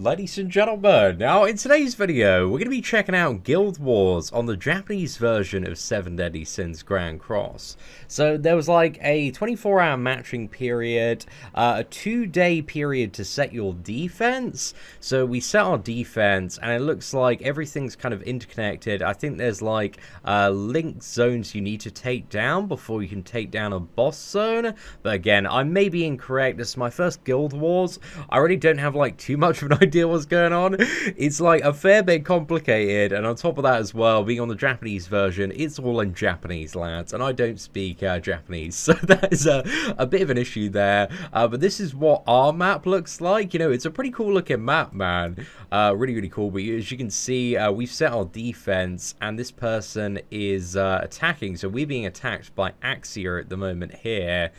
Ladies and gentlemen, now in today's video, we're going to be checking out Guild Wars on the Japanese version of 7 Deadly Sins Grand Cross. So there was like a 24-hour matching period, a 2-day period to set your defense. So we set our defense and it looks like everything's kind of interconnected. I think there's like link zones you need to take down before you can take down a boss zone. But again, I may be incorrect. This is my first Guild Wars. I really don't have like too much of an idea what's going on. It's like a fair bit complicated, and on top of that as well, being on the Japanese version, it's all in Japanese, lads, and I don't speak Japanese, so that is a bit of an issue there. But this is what our map looks like. You know, it's a pretty cool looking map, man. Really cool. But as you can see, we've set our defense, and this person is attacking, so we're being attacked by Axia at the moment here.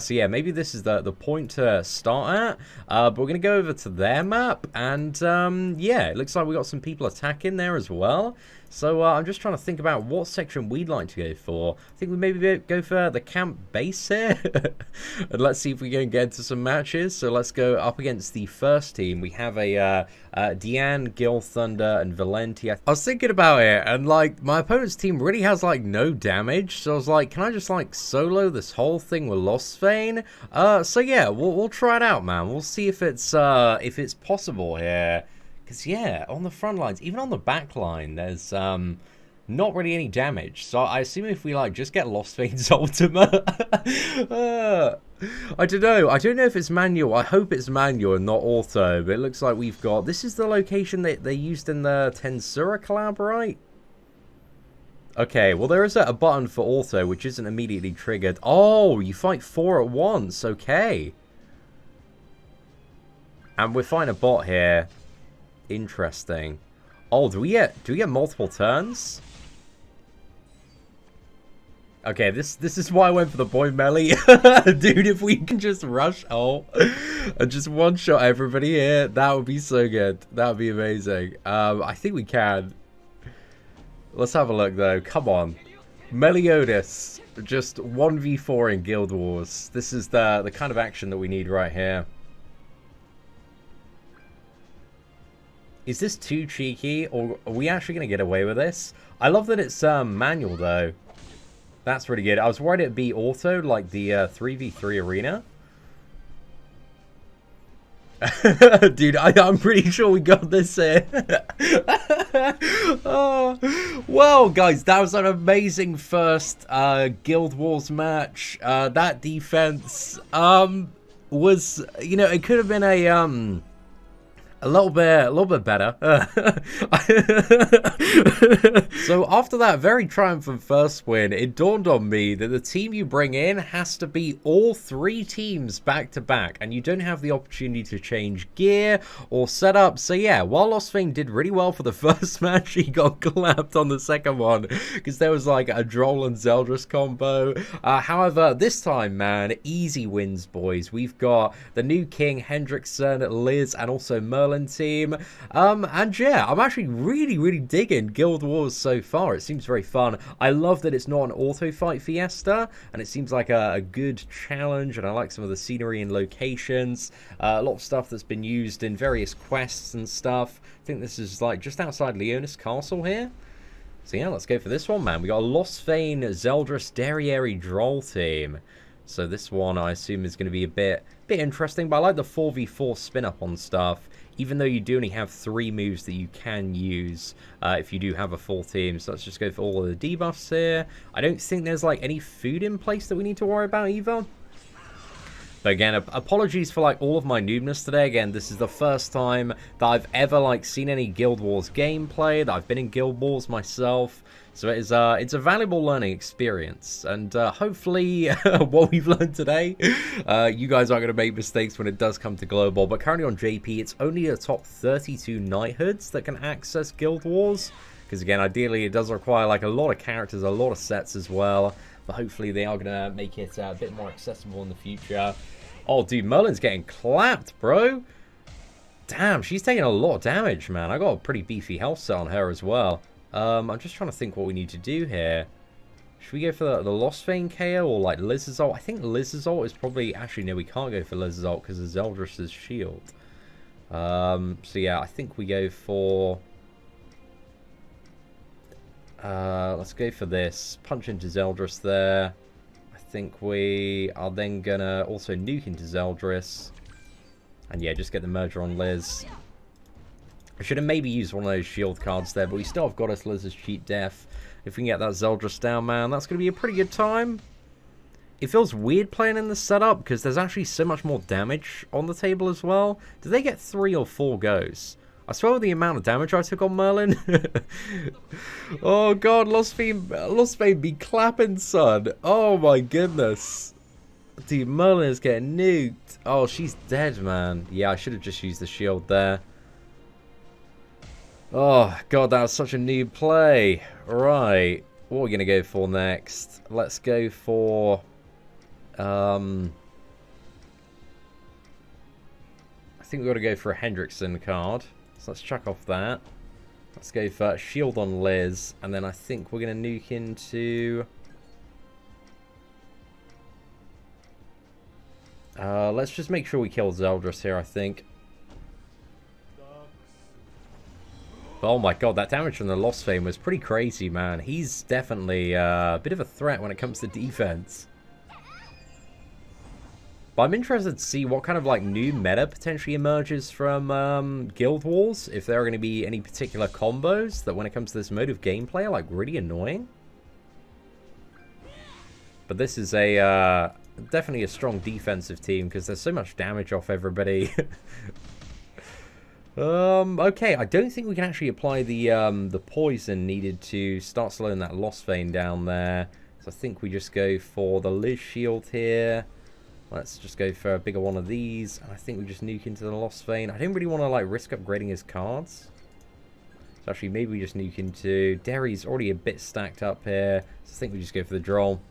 So yeah, maybe this is the point to start at, but we're gonna go over to their map, and yeah, it looks like we got some people attacking there as well. So I'm just trying to think about what section we'd like to go for. I think we maybe go for the camp base here. And let's see if we can get into some matches. So let's go up against the first team. We have a Deanne, Gil Thunder, and Valenti. I was thinking about it, and like my opponent's team really has like no damage. So I was like, can I just like solo this whole thing with Lost Vein? So yeah, we'll try it out, man. We'll see if it's possible here. Because, yeah, on the front lines, even on the back line, there's not really any damage. So I assume if we, like, just get Lost Vein's ultimate... I don't know. I don't know if it's manual. I hope it's manual and not auto. But it looks like we've got... This is the location that they used in the Tensura collab, right? Okay, well, there is a button for auto, which isn't immediately triggered. Oh, you fight 4 at once. Okay. And we're fighting a bot here. Interesting. Oh, do we get multiple turns? Okay, this is why I went for the boy melee. Dude, if we can just rush and just one-shot everybody here, that would be so good. That would be amazing. I think we can. Let's have a look, though. Come on. Meliodas. Just 1v4 in Guild Wars. This is the kind of action that we need right here. Is this too cheeky, or are we actually going to get away with this? I love that it's manual, though. That's really good. I was worried it'd be auto, like the 3v3 arena. Dude, I'm pretty sure we got this here. Oh, well, guys, that was an amazing first Guild Wars match. That defense was, you know, it could have been a little bit better. So after that very triumphant first win, it dawned on me that the team you bring in has to be all 3 teams back to back, and you don't have the opportunity to change gear or setup. So yeah, while Lost Vein did really well for the first match, he got clapped on the second one because there was like a Droll and Zeldris combo. However, this time, man, easy wins, boys. We've got the new King, Hendrickson, Liz, and also Merlin team, and yeah, I'm actually really digging Guild Wars so far. It seems very fun. I love that it's not an auto fight fiesta, and it seems like a good challenge, and I like some of the scenery and locations. A lot of stuff that's been used in various quests and stuff. I think this is like just outside Leonis Castle here. So yeah, let's go for this one, man. We got a Lost Vein, Zeldris, Derriere Droll team. So this one I assume is going to be a bit interesting, but I like the 4v4 spin up on stuff. Even though you do only have 3 moves that you can use if you do have a full team. So let's just go for all of the debuffs here. I don't think there's like any food in place that we need to worry about either. But again, apologies for like all of my noobness today. Again, this is the first time that I've ever like seen any Guild Wars gameplay. That I've been in Guild Wars myself. So it's a valuable learning experience, and hopefully what we've learned today, you guys aren't going to make mistakes when it does come to global. But currently on JP, it's only the top 32 knighthoods that can access Guild Wars, because again, ideally it does require like a lot of characters, a lot of sets as well. But hopefully they are going to make it a bit more accessible in the future. Oh, dude, Merlin's getting clapped, bro. Damn, she's taking a lot of damage, man. I got a pretty beefy health set on her as well. I'm just trying to think what we need to do here. Should we go for the Lost Vein KO or like Liz's ult? I think Liz's ult is probably... Actually, no, we can't go for Liz's ult because of Zeldris' shield. So yeah, I think we go for... let's go for this. Punch into Zeldris there. I think we are then gonna also nuke into Zeldris. And yeah, just get the merger on Liz. I should have maybe used one of those shield cards there, but we still have Goddess Liz's cheat death. If we can get that Zeldris down, man, that's going to be a pretty good time. It feels weird playing in this setup, because there's actually so much more damage on the table as well. Do they get 3 or 4 goes? I swear with the amount of damage I took on Merlin. Oh god, Lost Fame be clapping, son. Oh my goodness. Dude, Merlin is getting nuked. Oh, she's dead, man. Yeah, I should have just used the shield there. Oh, God, that was such a noob play. Right. What are we going to go for next? Let's go for... I think we've got to go for a Hendrickson card. So let's chuck off that. Let's go for shield on Liz. And then I think we're going to nuke into... let's just make sure we kill Zeldris here, I think. Oh my god, that damage from the Lost Fame was pretty crazy, man. He's definitely a bit of a threat when it comes to defense. But I'm interested to see what kind of like new meta potentially emerges from Guild Wars. If there are going to be any particular combos that when it comes to this mode of gameplay are like really annoying. But this is a definitely a strong defensive team because there's so much damage off everybody. Okay, I don't think we can actually apply the poison needed to start slowing that Lost Vein down there. So I think we just go for the Liz shield here. Let's just go for a bigger one of these. And I think we just nuke into the Lost Vein. I don't really want to like risk upgrading his cards. So actually maybe we just nuke into... Derry's already a bit stacked up here. So I think we just go for the Droll.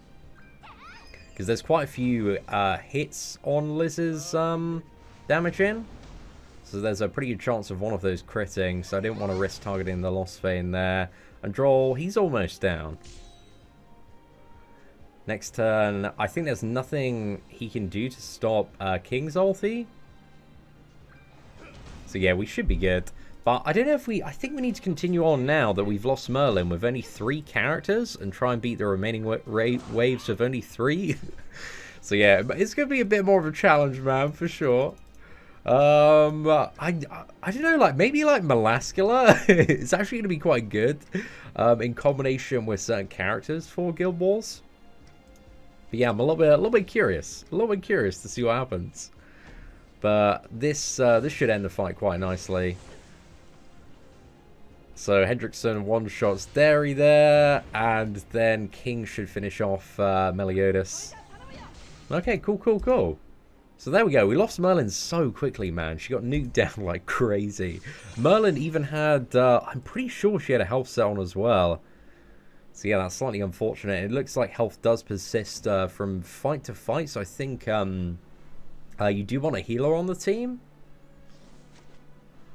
Because there's quite a few hits on Liz's damage in. So there's a pretty good chance of one of those critting, so I didn't want to risk targeting the Lost Vein there. And Droll, he's almost down. Next turn, I think there's nothing he can do to stop King's ulti. So yeah, we should be good. But I don't know if I think we need to continue on now that we've lost Merlin with only 3 characters and try and beat the remaining waves with only 3. So yeah, it's going to be a bit more of a challenge, man, for sure. I don't know, like maybe like Melascula it's actually going to be quite good in combination with certain characters for Guild Wars. But yeah, I'm a little bit curious to see what happens. But this should end the fight quite nicely. So Hendrickson one-shots Derry there, and then King should finish off Meliodas. Okay, cool. So there we go. We lost Merlin so quickly, man. She got nuked down like crazy. Merlin even had, I'm pretty sure she had a health set on as well. So yeah, that's slightly unfortunate. It looks like health does persist from fight to fight. So I think you do want a healer on the team.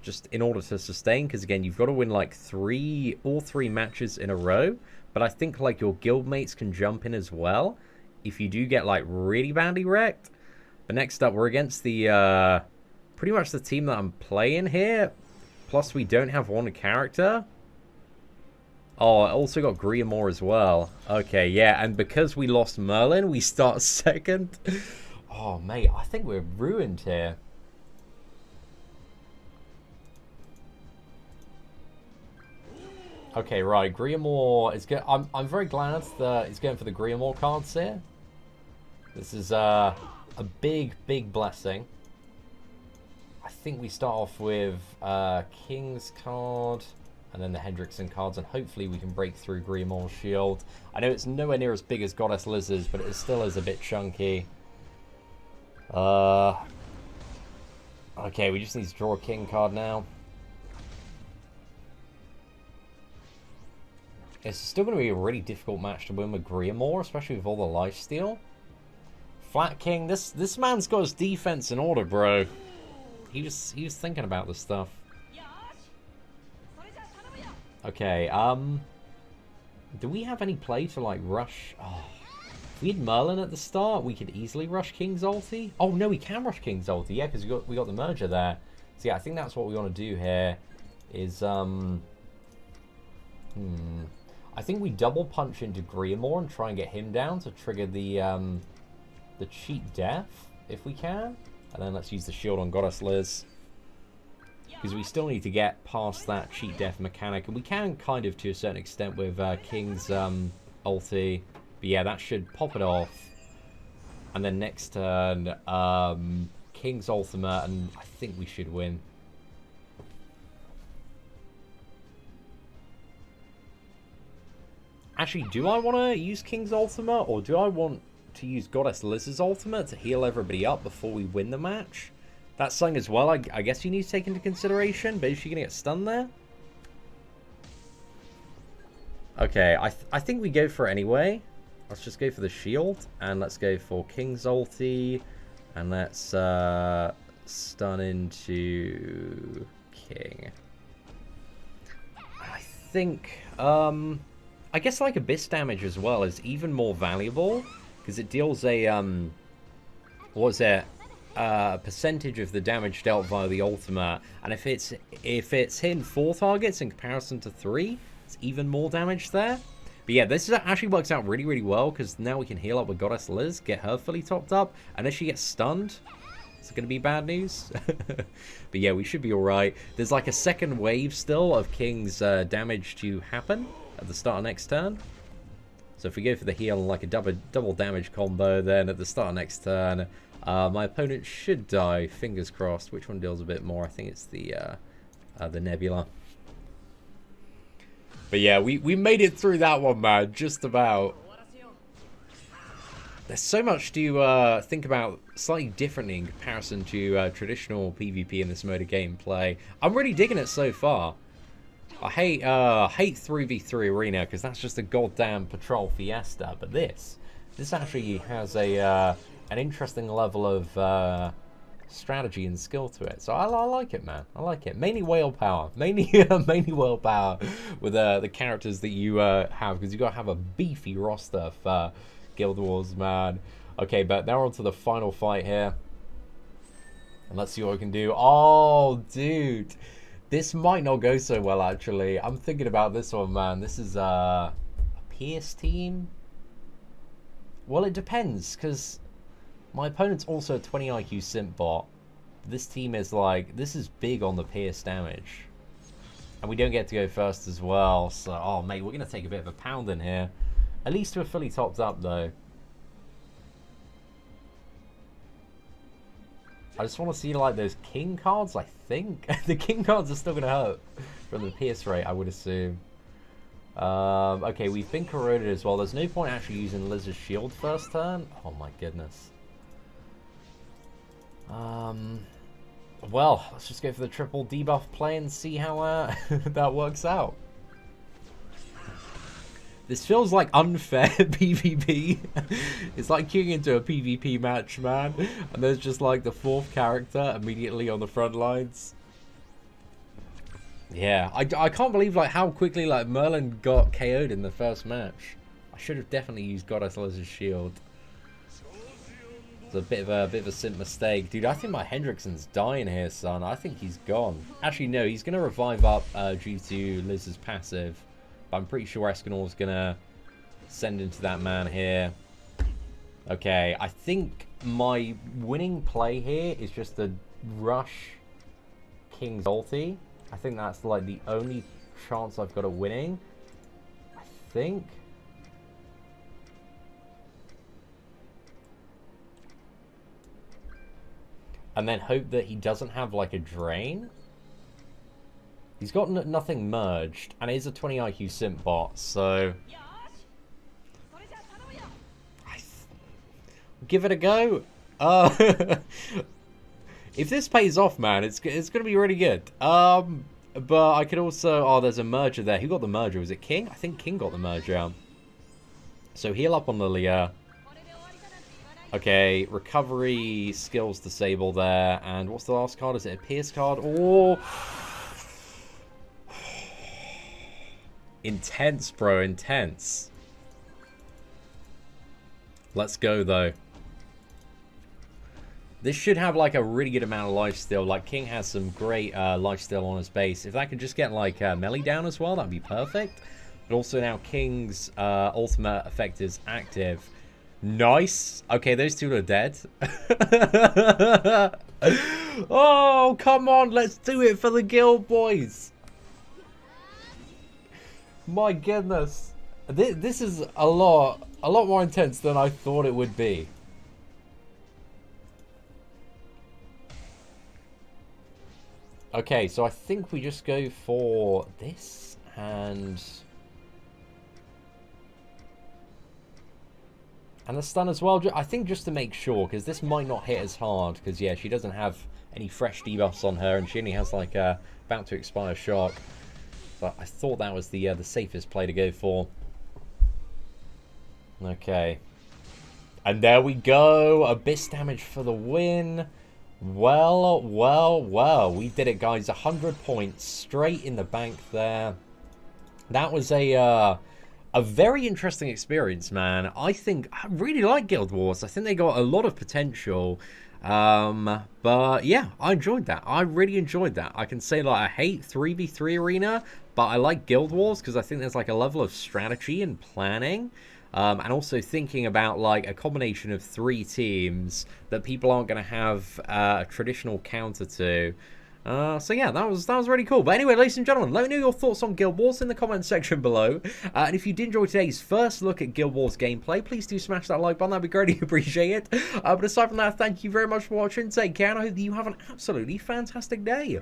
Just in order to sustain. Because again, you've got to win like all three matches in a row. But I think like your guildmates can jump in as well. If you do get like really badly wrecked. But next up, we're against the, pretty much the team that I'm playing here. Plus, we don't have one character. Oh, I also got Griamore as well. Okay, yeah, and because we lost Merlin, we start second. Oh, mate, I think we're ruined here. Okay, right, Griamore is good. I'm very glad that he's going for the Griamore cards here. This is, a big blessing. I think we start off with King's card and then the Hendrickson cards, and hopefully we can break through Griamore's shield. I know it's nowhere near as big as Goddess Liz's, but it still is a bit chunky. Okay, we just need to draw a King card now. It's still going to be a really difficult match to win with Griamore, especially with all the lifesteal. Flat King, this man's got his defense in order, bro. He was thinking about this stuff. Okay, do we have any play to like rush? Oh, if we had Merlin at the start, we could easily rush King's ulti. Oh no, we can rush King's ulti, yeah, because we got the merger there. So yeah, I think that's what we want to do here. Is I think we double punch into Griamore and try and get him down to trigger the cheat death if we can, and then let's use the shield on Goddess Liz. Because we still need to get past that cheat death mechanic. And we can kind of to a certain extent with King's ulti. But yeah, that should pop it off. And then next turn, King's ultimate. And I think we should win. Actually, do I want to use King's ultimate? Or do I want to use Goddess Liz's ultimate to heal everybody up before we win the match? That's something as well, I guess you need to take into consideration. But is she going to get stunned there? Okay, I think we go for it anyway. Let's just go for the shield. And let's go for King's ulti. And let's stun into King. I think, I guess like Abyss damage as well is even more valuable. Because it deals a, what was it? Percentage of the damage dealt via the ultimate, and if it's hitting 4 targets in comparison to 3, it's even more damage there. But yeah, this actually works out really, really well, because now we can heal up with Goddess Liz, get her fully topped up, and if she gets stunned, it's going to be bad news. But yeah, we should be alright. There's like a second wave still of King's damage to happen at the start of next turn. So if we go for the heal and like a double damage combo, then at the start of next turn, my opponent should die. Fingers crossed. Which one deals a bit more? I think it's the Nebula. But yeah, we made it through that one, man. Just about. There's so much to think about slightly differently in comparison to traditional PvP in this mode of gameplay. I'm really digging it so far. I hate 3v3 arena because that's just a goddamn patrol fiesta. But this actually has a an interesting level of strategy and skill to it. So I like it, man. I like it. Mainly whale power. Mainly whale power with the characters that you have, because you got to have a beefy roster for Guild Wars, man. Okay, but now we're on to the final fight here. And let's see what we can do. Oh, dude. This might not go so well, actually. I'm thinking about this one, man. This is a Pierce team. Well, it depends, because my opponent's also a 20 IQ simp bot. This team is like, this is big on the Pierce damage. And we don't get to go first as well. So, oh, mate, we're going to take a bit of a pound in here. At least we're fully topped up, though. I just want to see, like, those King cards, I think. The King cards are still going to hurt from the Pierce rate, I would assume. Okay, we've been corroded as well. There's no point actually using Liz's shield first turn. Oh, my goodness. Well, let's just go for the triple debuff play and see how that works out. This feels like unfair PvP. It's like queuing into a PvP match, man. And there's just like the 4th character immediately on the front lines. Yeah, I can't believe like how quickly like Merlin got KO'd in the first match. I should have definitely used Goddess Liz's shield. It's a bit of a simp mistake. Dude, I think my Hendrickson's dying here, son. I think he's gone. Actually, no, he's going to revive up due to Liz's passive. I'm pretty sure Escanor's gonna send into that man here. Okay, I think my winning play here is just to rush King's ulti. I think that's like the only chance I've got of winning. I think. And then hope that he doesn't have like a drain. He's got nothing merged, and it is a 20 IQ simp bot, so give it a go. If this pays off, man, it's gonna be really good. But I could also, oh, there's a merger there. Who got the merger? Was it King? I think King got the merger. So heal up on Lilia. Okay, recovery skills disable there, and what's the last card? Is it a Pierce card? Oh. Intense, bro, intense. Let's go, though. This should have, like, a really good amount of lifesteal. Like, King has some great lifesteal on his base. If that could just get, like, melee down as well, that'd be perfect. But also now King's ultimate effect is active. Nice. Okay, those two are dead. Oh, come on. Let's do it for the guild, boys. My goodness. This is a lot more intense than I thought it would be. Okay, so I think we just go for this and the stun as well. I think just to make sure, because this might not hit as hard, because yeah, she doesn't have any fresh debuffs on her, and she only has like a about to expire shock. But I thought that was the safest play to go for. Okay, and there we go, abyss damage for the win. Well, we did it, guys. 100 points straight in the bank there. That was a very interesting experience, man. I really like Guild Wars. I think they got a lot of potential. But yeah, I enjoyed that. I really enjoyed that. I can say, like, I hate 3v3 arena, but I like Guild Wars because I think there's like a level of strategy and planning. And also thinking about, like, a combination of 3 teams that people aren't going to have a traditional counter to. So yeah, that was really cool. But anyway, ladies and gentlemen, let me know your thoughts on Guild Wars in the comment section below. And if you did enjoy today's first look at Guild Wars gameplay, please do smash that like button. That'd be greatly appreciated. But aside from that, thank you very much for watching. Take care, and I hope that you have an absolutely fantastic day.